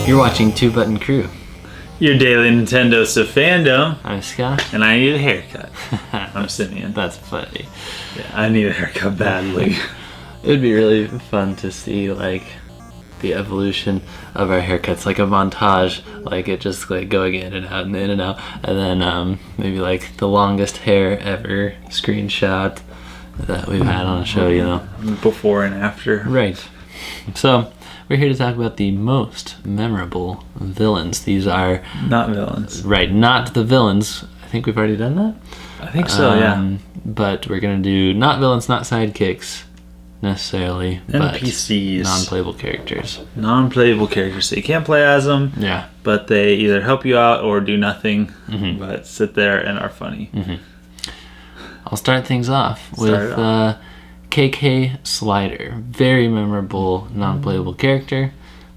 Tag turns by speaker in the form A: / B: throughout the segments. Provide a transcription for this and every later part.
A: You're watching Two Button Crew.
B: Your daily Nintendo fandom.
A: I'm Scott.
B: And I need a haircut. I'm Simeon.
A: That's funny.
B: Yeah, I need a haircut badly.
A: It would be really fun to see, like, the evolution of our haircuts, like a montage, like it just like going in and out and in and out, and then maybe like the longest hair ever screenshot that we've had on a show, you know.
B: Before and after.
A: Right. So, we're here to talk about the most memorable villains. These are...
B: Not villains.
A: Right, not the villains. I think we've already done that.
B: I think so, yeah.
A: But we're going to do not villains, not sidekicks, necessarily.
B: NPCs.
A: But non-playable characters.
B: Non-playable characters. So you can't play as them.
A: Yeah.
B: But they either help you out or do nothing, but sit there and are funny.
A: I'll start things off with KK Slider. Very memorable non-playable character.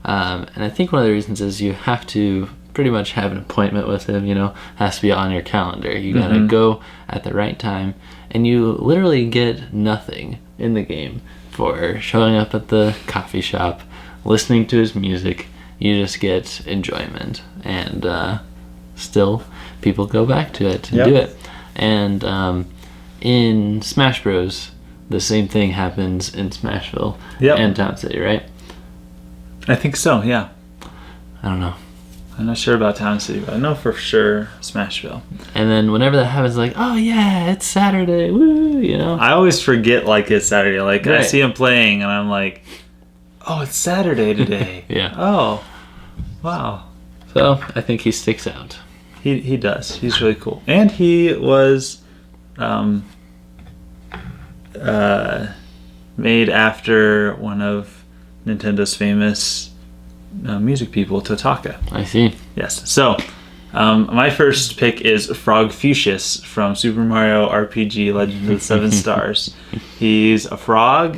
A: And I think one of the reasons is you have to pretty much have an appointment with him, you know, has to be on your calendar. You gotta go at the right time, and you literally get nothing in the game for showing up at the coffee shop, listening to his music. You just get enjoyment, and still people go back to it and do it. And in Smash Bros, the same thing happens in Smashville and Town City, right?
B: I think so, yeah.
A: I don't know.
B: I'm not sure about Town City, but I know for sure Smashville.
A: And then whenever that happens, like, oh yeah, it's Saturday, woo, you know?
B: I always forget, like, it's Saturday. Like, I see him playing, and I'm like, oh, it's Saturday today.
A: Yeah.
B: Oh, wow.
A: So, I think he sticks out.
B: He does. He's really cool. And he was made after one of Nintendo's famous music people, Totaka.
A: I see.
B: Yes. So, my first pick is Frog Fuchsia from Super Mario RPG Legend of the Seven Stars. He's a frog,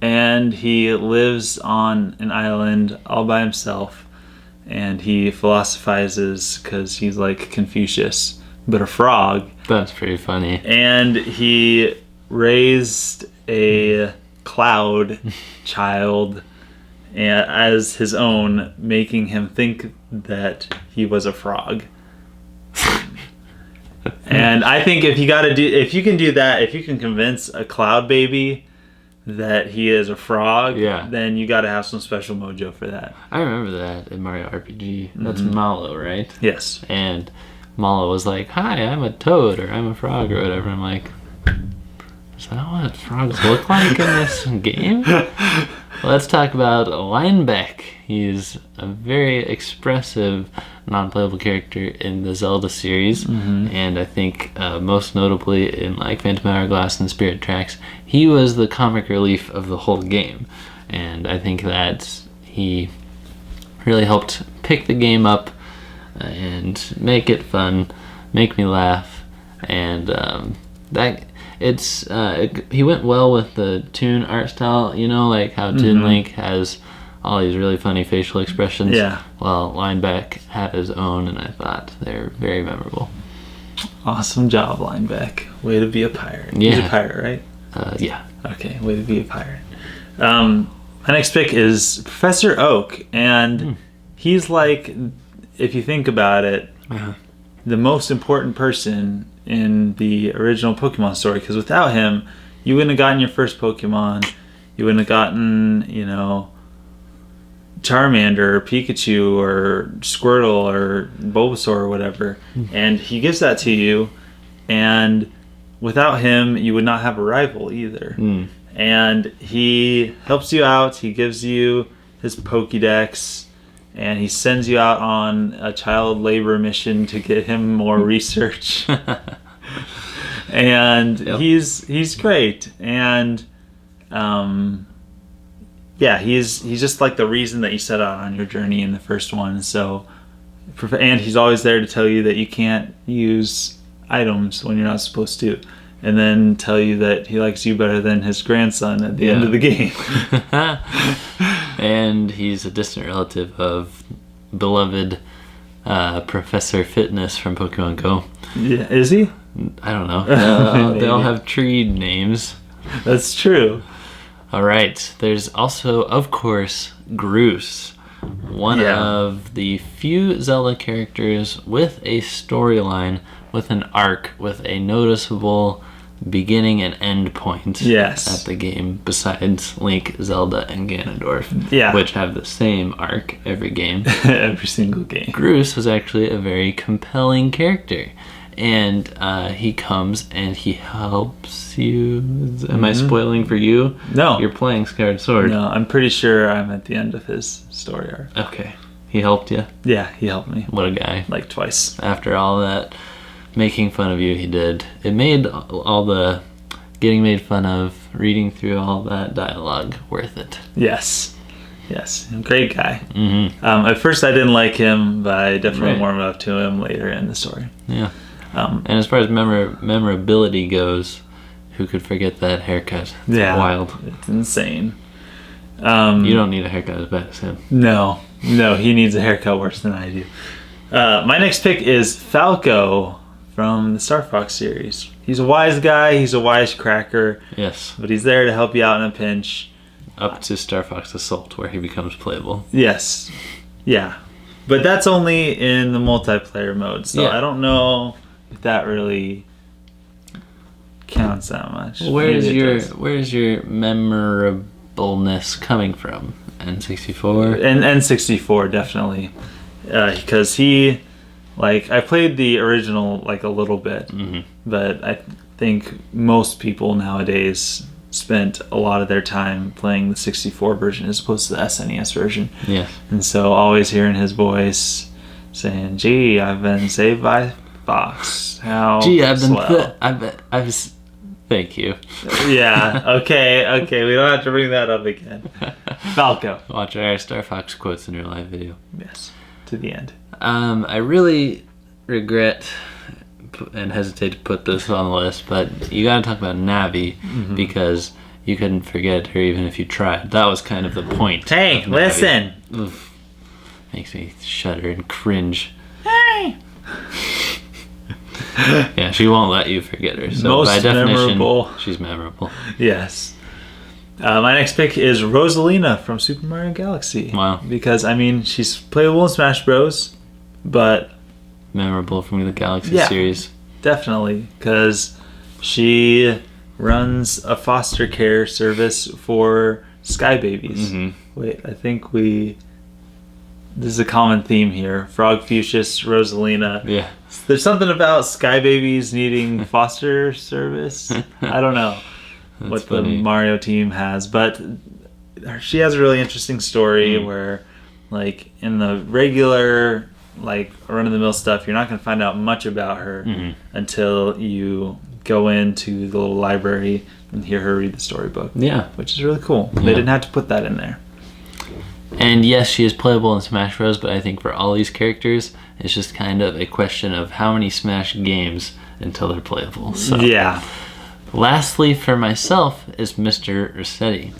B: and he lives on an island all by himself, and he philosophizes because he's like Confucius, but a frog.
A: That's pretty funny.
B: And he raised a cloud child as his own, making him think that he was a frog. And I think if you can do that, if you can convince a cloud baby that he is a frog, then you got to have some special mojo for that.
A: I remember that in Mario RPG. That's Mallow, right?
B: Yes.
A: And Mallow was like, "Hi, I'm a toad," or "I'm a frog," or whatever. I'm like, is that what frogs look like in this game? Let's talk about Lineback. He's a very expressive non-playable character in the Zelda series, and I think most notably in like Phantom Hourglass and Spirit Tracks, he was the comic relief of the whole game, and I think that he really helped pick the game up and make it fun, make me laugh, and he went well with the Toon art style, you know, like how Toon Link has all these really funny facial expressions. Yeah. Well, Lineback had his own, and I thought they're very memorable.
B: Awesome job, Lineback. Way to be a pirate.
A: Yeah.
B: He's a pirate, right?
A: Yeah.
B: Okay, way to be a pirate. My next pick is Professor Oak, and he's like, if you think about it, the most important person in the original Pokemon story, because without him, you wouldn't have gotten your first Pokemon. You wouldn't have gotten, you know, Charmander or Pikachu or Squirtle or Bulbasaur or whatever. And he gives that to you, and without him, you would not have a rival either. And he helps you out. He gives you his Pokédex, and he sends you out on a child labor mission to get him more research. And he's great. And he's just like the reason that you set out on your journey in the first one. So, and he's always there to tell you that you can't use items when you're not supposed to, and then tell you that he likes you better than his grandson at the end of the game.
A: And he's a distant relative of beloved Professor Fitness from Pokemon Go.
B: Yeah, is he?
A: I don't know. They all have tree names.
B: That's true.
A: All right. There's also, of course, Groose. one of the few Zelda characters with a storyline, with an arc, with a noticeable beginning and end point at the game, besides Link, Zelda, and Ganondorf, which have the same arc every game.
B: Every single game.
A: Groose was actually a very compelling character. And he comes and he helps you. Am I spoiling for you?
B: No.
A: You're playing Skyward Sword.
B: No, I'm pretty sure I'm at the end of his story arc.
A: Okay. He helped you?
B: Yeah, he helped me.
A: What a guy.
B: Like twice.
A: After all that making fun of you he did, it made all the getting made fun of, reading through all that dialogue worth it.
B: Yes. Great guy. At first I didn't like him, but I definitely warmed up to him later in the story.
A: Yeah. And as far as memorability goes, who could forget that haircut? It's wild.
B: It's insane.
A: You don't need a haircut as bad as him.
B: No, he needs a haircut worse than I do. My next pick is Falco from the Star Fox series. He's a wise guy, he's a wisecracker.
A: Yes.
B: But he's there to help you out in a pinch.
A: Up to Star Fox Assault, where he becomes playable.
B: Yes. Yeah. But that's only in the multiplayer mode, so I don't know if that really counts that much.
A: Where's your memorableness coming from? N64?
B: And N64 definitely, because he, I played the original a little bit, but I think most people nowadays spent a lot of their time playing the 64 version as opposed to the SNES version.
A: Yes.
B: And so always hearing his voice saying, "Gee, I've been saved by Fox. How
A: Gee, I've been
B: swell."
A: Thank you.
B: Yeah, okay, we don't have to bring that up again. Falco.
A: Watch our Star Fox quotes in your live video.
B: Yes, to the end.
A: I really regret and hesitate to put this on the list, but you gotta talk about Navi, because you couldn't forget her even if you tried. That was kind of the point.
B: Hey, listen!
A: Oof. Makes me shudder and cringe.
B: Hey!
A: Yeah, she won't let you forget her. So
B: Most
A: by definition,
B: memorable.
A: She's memorable.
B: Yes. My next pick is Rosalina from Super Mario Galaxy.
A: Wow.
B: Because, she's playable in Smash Bros., but...
A: memorable from the Galaxy series.
B: Definitely, because she runs a foster care service for sky babies. Wait, I think this is a common theme here. Frog, Fuchsia, Rosalina.
A: Yeah.
B: There's something about sky babies needing foster service. I don't know what funny. The Mario team has, but she has a really interesting story where, in the regular, run-of-the-mill stuff, you're not going to find out much about her until you go into the little library and hear her read the storybook.
A: Yeah.
B: Which is really cool.
A: Yeah.
B: They didn't have to put that in there.
A: And yes, she is playable in Smash Bros., but I think for all these characters, it's just kind of a question of how many Smash games until they're playable. So.
B: Yeah.
A: Lastly, for myself, is Mr. Resetti.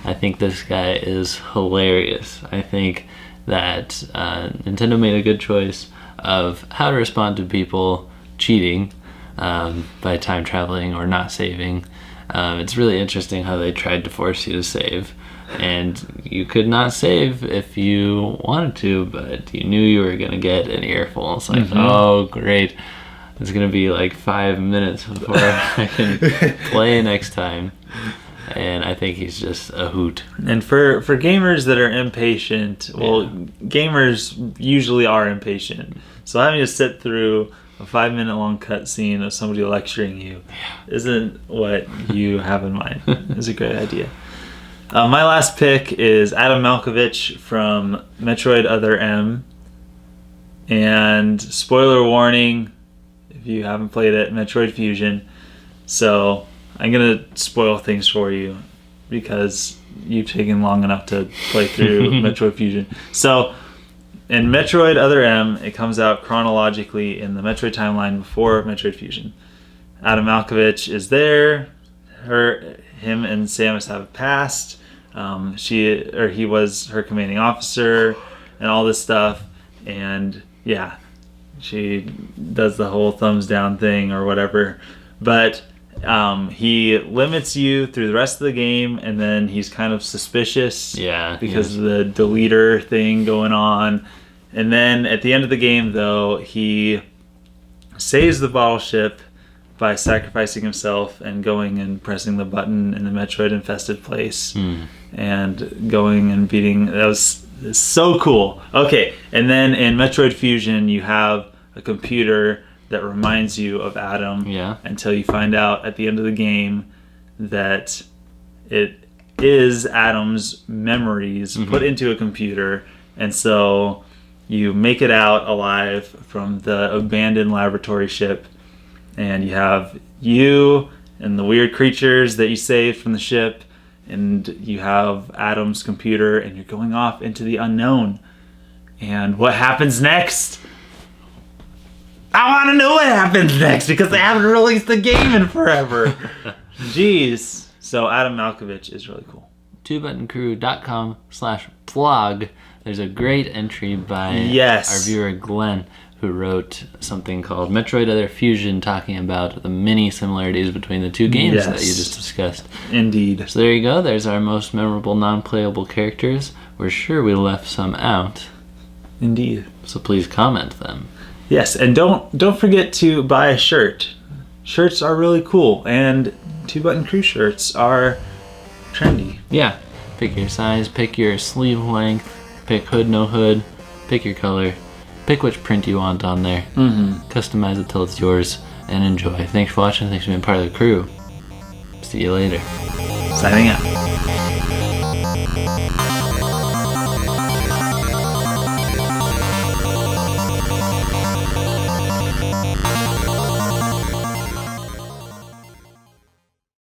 A: I think this guy is hilarious. I think that Nintendo made a good choice of how to respond to people cheating by time traveling or not saving. It's really interesting how they tried to force you to save. And you could not save if you wanted to, but you knew you were going to get an earful. It's like, oh, great. It's going to be 5 minutes before I can play next time. And I think he's just a hoot.
B: And for gamers that are impatient, gamers usually are impatient. So having to sit through a 5-minute long cutscene of somebody lecturing you isn't what you have in mind. It's a great idea. My last pick is Adam Malkovich from Metroid Other M. And spoiler warning, if you haven't played it, Metroid Fusion. So I'm going to spoil things for you because you've taken long enough to play through Metroid Fusion. So in Metroid Other M, it comes out chronologically in the Metroid timeline before Metroid Fusion. Adam Malkovich is there. Him and Samus have a past. He was her commanding officer and all this stuff. And she does the whole thumbs down thing or whatever. But He limits you through the rest of the game, and then he's kind of suspicious because of the deleter thing going on. And then at the end of the game, though, he saves the bottle ship by sacrificing himself and going and pressing the button in the Metroid-infested place and going and beating... That was so cool. Okay, and then in Metroid Fusion, you have a computer that reminds you of Adam until you find out at the end of the game that it is Adam's memories put into a computer, and so you make it out alive from the abandoned laboratory ship, and you have you and the weird creatures that you saved from the ship, and you have Adam's computer, and you're going off into the unknown. And what happens next? I want to know what happens next because they haven't released the game in forever. Jeez. So Adam Malkovich is really cool.
A: twobuttoncrew.com/blog. There's a great entry by our viewer Glenn, who wrote something called Metroid Other Fusion, talking about the many similarities between the two games that you just discussed.
B: Indeed.
A: So there you go. There's our most memorable non-playable characters. We're sure we left some out.
B: Indeed.
A: So please comment them.
B: Yes, and don't forget to buy a shirt. Shirts are really cool, and Two Button Crew shirts are trendy.
A: Yeah. Pick your size, pick your sleeve length, pick hood, no hood, pick your color. Pick which print you want on there. Customize it till it's yours and enjoy. Thanks for watching. Thanks for being part of the crew. See you later.
B: Signing out.